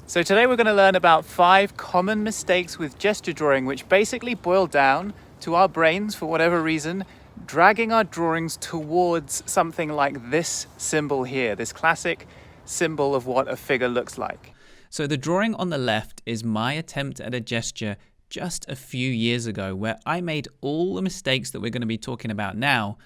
So today we're going to learn about 5 common mistakes with gesture drawing, which basically boil down to our brains, for whatever reason, dragging our drawings towards something like this symbol here, this classic symbol of what a figure looks like. So the drawing on the left is my attempt at a gesture just a few years ago, where I made all the mistakes that we're going to be talking about now.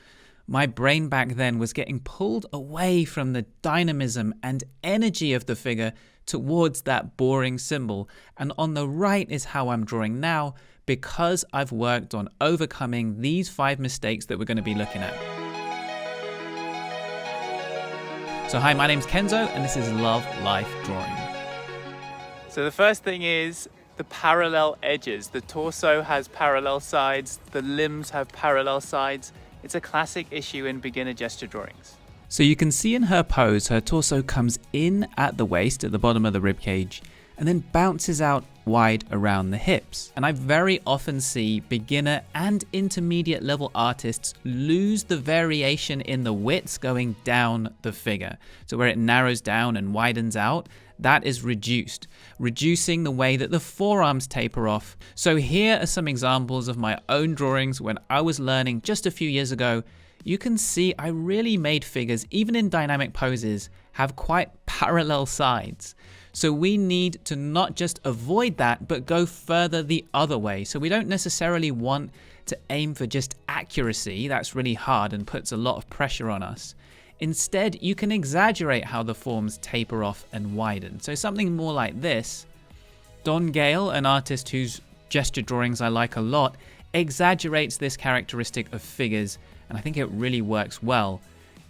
My brain back then was getting pulled away from the dynamism and energy of the figure towards that boring symbol. And on the right is how I'm drawing now, because I've worked on overcoming these 5 mistakes that we're going to be looking at. So hi, my name's Kenzo, and this is Love Life Drawing. So the first thing is the parallel edges. The torso has parallel sides, the limbs have parallel sides. It's a classic issue in beginner gesture drawings. So you can see in her pose, her torso comes in at the waist, at the bottom of the rib cage, and then bounces out wide around the hips. And I very often see beginner and intermediate level artists lose the variation in the widths going down the figure. So where it narrows down and widens out, that is reducing the way that the forearms taper off. So here are some examples of my own drawings when I was learning just a few years ago. You can see I really made figures, even in dynamic poses, have quite parallel sides. So we need to not just avoid that, but go further the other way. So we don't necessarily want to aim for just accuracy. That's really hard and puts a lot of pressure on us. Instead, you can exaggerate how the forms taper off and widen. So something more like this. Don Gale, an artist whose gesture drawings I like a lot, exaggerates this characteristic of figures, and I think it really works well.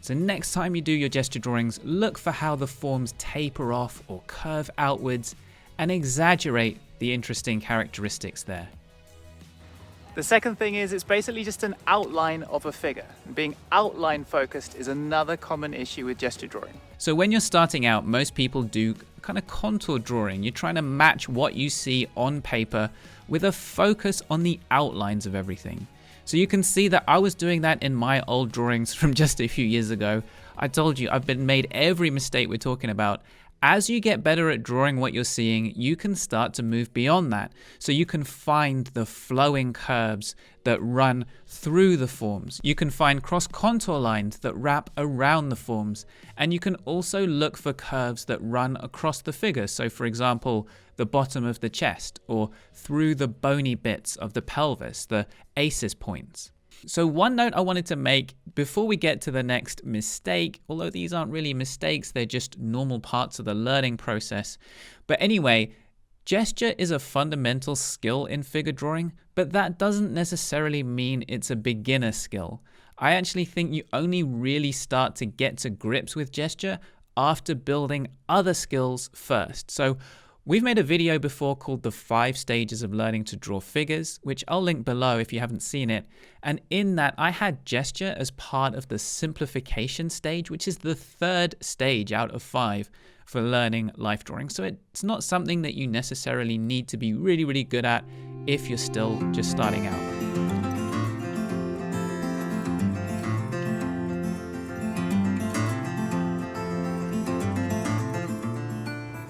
So next time you do your gesture drawings, look for how the forms taper off or curve outwards and exaggerate the interesting characteristics there. The second thing is it's basically just an outline of a figure. Being outline focused is another common issue with gesture drawing. So when you're starting out, most people do kind of contour drawing. You're trying to match what you see on paper with a focus on the outlines of everything. So you can see that I was doing that in my old drawings from just a few years ago. I told you I've made every mistake we're talking about. As you get better at drawing what you're seeing, you can start to move beyond that. So you can find the flowing curves that run through the forms. You can find cross-contour lines that wrap around the forms. And you can also look for curves that run across the figure. So for example, the bottom of the chest or through the bony bits of the pelvis, the aces points. So one note I wanted to make before we get to the next mistake, although these aren't really mistakes, they're just normal parts of the learning process. But anyway, gesture is a fundamental skill in figure drawing, but that doesn't necessarily mean it's a beginner skill. I actually think you only really start to get to grips with gesture after building other skills first. So we've made a video before called The 5 Stages of Learning to Draw Figures, which I'll link below if you haven't seen it. And in that, I had gesture as part of the simplification stage, which is the 3rd stage out of 5 for learning life drawing. So it's not something that you necessarily need to be really, really good at if you're still just starting out.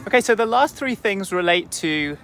Okay, so the last 3 things relate to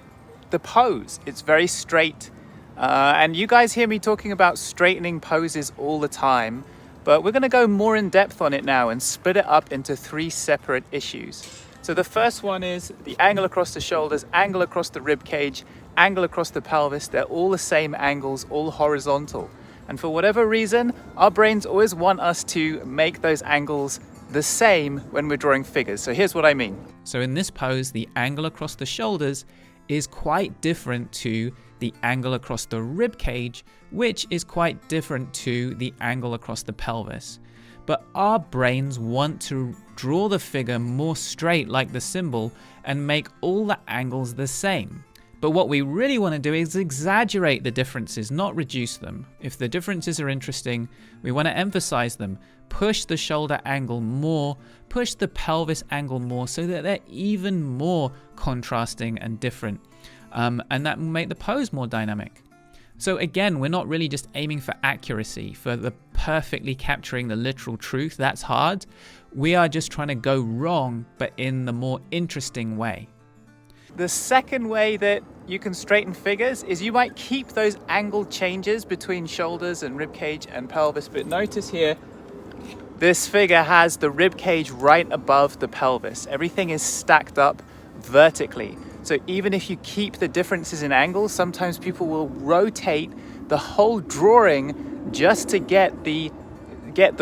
the pose. It's very straight, and you guys hear me talking about straightening poses all the time, but we're going to go more in depth on it now and split it up into 3 separate issues. So the first one is the angle across the shoulders, angle across the rib cage, angle across the pelvis. They're all the same angles, all horizontal. And for whatever reason, our brains always want us to make those angles the same when we're drawing figures. So here's what I mean. So in this pose, the angle across the shoulders is quite different to the angle across the rib cage, which is quite different to the angle across the pelvis. But our brains want to draw the figure more straight like the symbol and make all the angles the same. But what we really want to do is exaggerate the differences, not reduce them. If the differences are interesting, we want to emphasize them. Push the shoulder angle more, push the pelvis angle more so that they're even more contrasting and different. And that will make the pose more dynamic. So again, we're not really just aiming for accuracy, for the perfectly capturing the literal truth. That's hard. We are just trying to go wrong, but in the more interesting way. The second way that you can straighten figures is you might keep those angle changes between shoulders and rib cage and pelvis, but notice here, this figure has the rib cage right above the pelvis. Everything is stacked up vertically. So even if you keep the differences in angles, sometimes people will rotate the whole drawing just to get the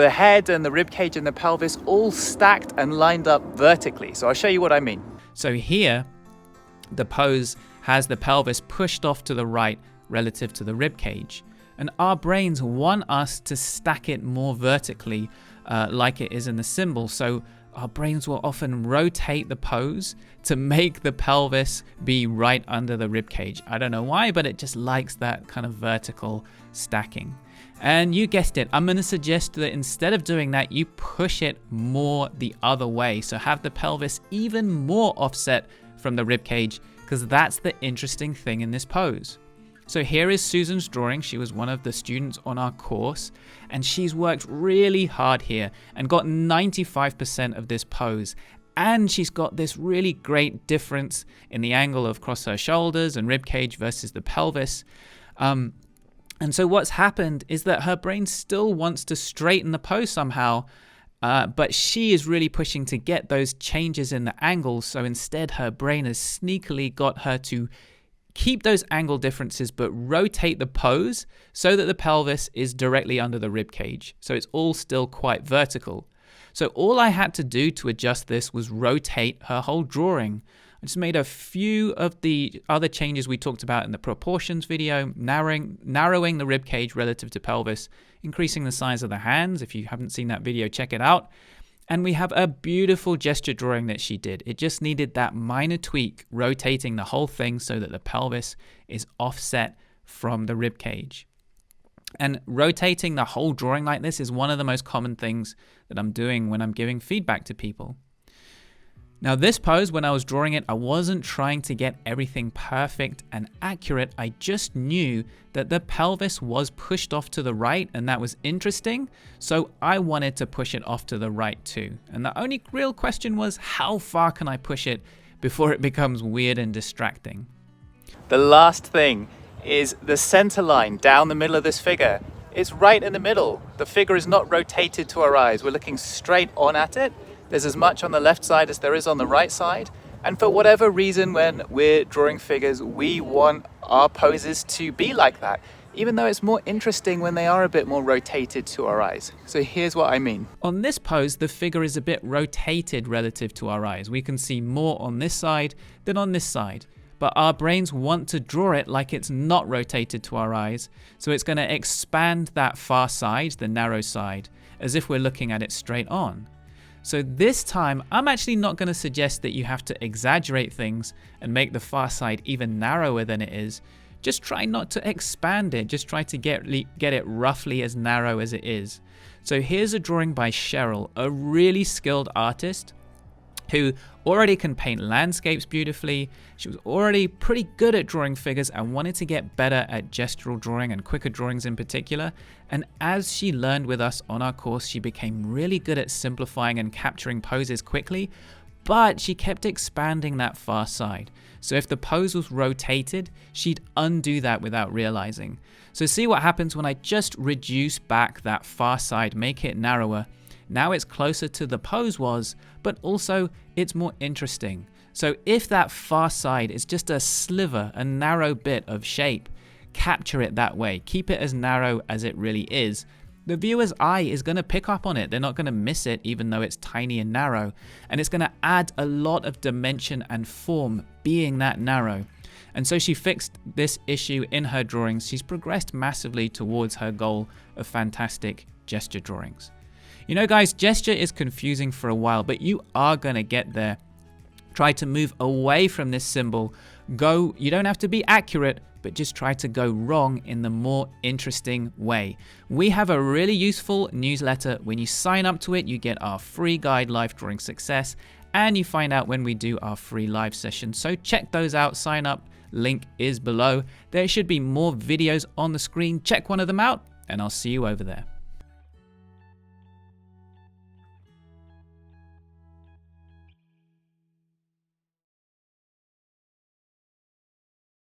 head and the rib cage and the pelvis all stacked and lined up vertically. So I'll show you what I mean. So here, the pose has the pelvis pushed off to the right relative to the rib cage. And our brains want us to stack it more vertically like it is in the symbol. So our brains will often rotate the pose to make the pelvis be right under the rib cage. I don't know why, but it just likes that kind of vertical stacking. And you guessed it, I'm going to suggest that instead of doing that, you push it more the other way. So have the pelvis even more offset from the rib cage, because that's the interesting thing in this pose. So here is Susan's drawing. She was one of the students on our course, and she's worked really hard here and got 95% of this pose. And she's got this really great difference in the angle of across her shoulders and rib cage versus the pelvis. And so what's happened is that her brain still wants to straighten the pose somehow, but she is really pushing to get those changes in the angles. So instead, her brain has sneakily got her to keep those angle differences, but rotate the pose so that the pelvis is directly under the rib cage. So it's all still quite vertical. So all I had to do to adjust this was rotate her whole drawing. I just made a few of the other changes we talked about in the proportions video, narrowing the rib cage relative to pelvis, increasing the size of the hands. If you haven't seen that video, check it out. And we have a beautiful gesture drawing that she did. It just needed that minor tweak, rotating the whole thing so that the pelvis is offset from the rib cage. And rotating the whole drawing like this is one of the most common things that I'm doing when I'm giving feedback to people. Now this pose, when I was drawing it, I wasn't trying to get everything perfect and accurate. I just knew that the pelvis was pushed off to the right, and that was interesting. So I wanted to push it off to the right too. And the only real question was, how far can I push it before it becomes weird and distracting? The last thing is the center line down the middle of this figure. It's right in the middle. The figure is not rotated to our eyes. We're looking straight on at it. There's as much on the left side as there is on the right side. And for whatever reason, when we're drawing figures, we want our poses to be like that, even though it's more interesting when they are a bit more rotated to our eyes. So here's what I mean. On this pose, the figure is a bit rotated relative to our eyes. We can see more on this side than on this side. But our brains want to draw it like it's not rotated to our eyes. So it's going to expand that far side, the narrow side, as if we're looking at it straight on. So this time, I'm actually not going to suggest that you have to exaggerate things and make the far side even narrower than it is. Just try not to expand it. Just try to get it roughly as narrow as it is. So here's a drawing by Cheryl, a really skilled artist who already can paint landscapes beautifully. She was already pretty good at drawing figures and wanted to get better at gestural drawing and quicker drawings in particular. And as she learned with us on our course, she became really good at simplifying and capturing poses quickly, but she kept expanding that far side. So if the pose was rotated, she'd undo that without realizing. So see what happens when I just reduce back that far side, make it narrower. Now it's closer to the pose was, but also it's more interesting. So if that far side is just a sliver, a narrow bit of shape, capture it that way. Keep it as narrow as it really is. The viewer's eye is going to pick up on it. They're not going to miss it, even though it's tiny and narrow. And it's going to add a lot of dimension and form being that narrow. And so she fixed this issue in her drawings. She's progressed massively towards her goal of fantastic gesture drawings. You know, guys, gesture is confusing for a while, but you are going to get there. Try to move away from this symbol. You don't have to be accurate, but just try to go wrong in the more interesting way. We have a really useful newsletter. When you sign up to it, you get our free guide, Life Drawing Success, and you find out when we do our free live sessions. So check those out, sign up, link is below. There should be more videos on the screen. Check one of them out, and I'll see you over there.